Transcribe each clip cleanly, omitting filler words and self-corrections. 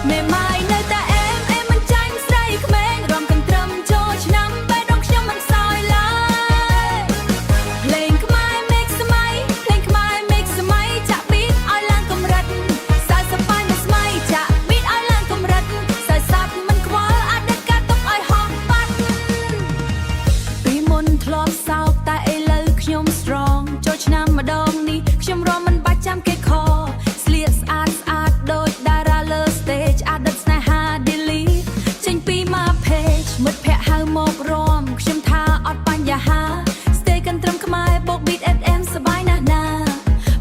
មេម៉ាយនៅតែអែមមិនចាញ់ស្រីក្មេងរំកំត្រឹមចូលឆ្នាំបេះដូងខ្ញុំមិនសោយឡើយភ្លេងខ្មែរមេឃសម័យភ្លេងខ្មែរមេឃសម័យចាក់ប៊ីតឲ្យឡើងកម្រិតសើសប្បាយមិនស្មៃចាក់ប៊ីតឲ្យឡើងកម្រិតសើស័ព្ទមិនខ្វល់អតីតកាលទុកឲ្យហោះបាត់ពីមុនធ្លាប់សោកតែឥឡូវខ្ញុំ strong ចូលឆ្នាំម្ដងនេះខ្ញុំរំមិនបាច់ចាំគេខស្លៀកស្អាតស្អាតដូចតារាលើ stage អតីតស្នេហា delete ចេញពីមក page មិត្តភ័ក្តិហៅមករំខ្ញុំថាអត់បញ្ហា stay កាន់ត្រឹមខ្មែរបូក beat FM សប្បាយណាស់ណា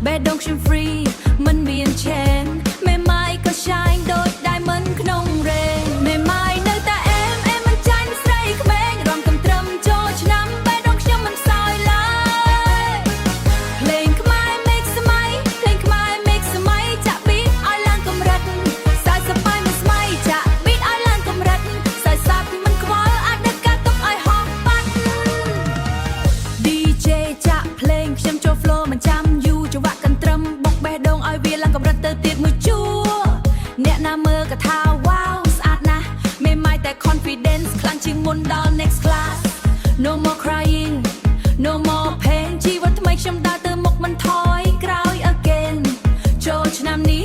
បេះដូងខ្ញុំ free មិនមាន chain មេម៉ាយក៏ shine ដូច diamond ក្នុង rain មេម៉ាយនៅតែអែមមិនចាញ់ស្រីក្មេងរំកំត្រឹមចូលឆ្នាំបេះដូងខ្ញុំមិនសោយឡើយភ្លេងខ្មែរមេឃសម័យភ្លេងខ្មែរមេឃសម័យចាក់ប៊ីតឲ្យឡើងកម្រិតសើសប្បាយមិនស្មៃចាក់ប៊ីតឲ្យឡើងកម្រិតសើស័ព្ទមិនខ្វល់អតីតកាលទុកឲ្យហោះបាត់ DJ ចាក់ភ្លេងខ្ញុំចូល flow មិនចាំយូរចង្វាក់កន្ត្រឹមបុកបេះដូងឲ្យវាឡើងកម្រិតទៅទៀតមួយជួរអ្នកណាមើលក៏ថា wow ស្អាតណាស់មេម៉ាយតែ confidence ខ្លាំងជាងមុនដល់ next class no more crying no more pain ជីវិតថ្មីខ្ញុំដើរទៅមុខមិនថយក្រោយ again ចូលឆ្នាំនេះ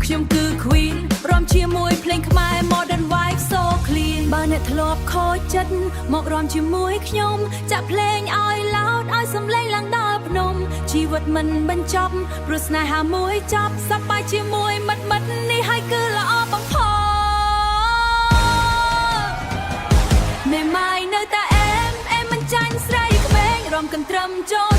ខ្ញុំគឺ queen រាំជាមួយភ្លេងខ្មែរ modern vibe so clean បើអ្នកធ្លាប់ខូចចិត្តមករាំជាមួយខ្ញុំចាក់ភ្លេងឲ្យ loud ឲ្យសំឡេងឡើងដល់ភ្នំជីវិតមិនបញ្ចប់ព្រោះស្នេហាមួយចប់សប្បាយជាមួយមិត្តនេះហើយគឺល្អបំផុតមេម៉ាយនៅតែអែមមិនចាញ់ស្រីក្មេងរំកំត្រឹមចូល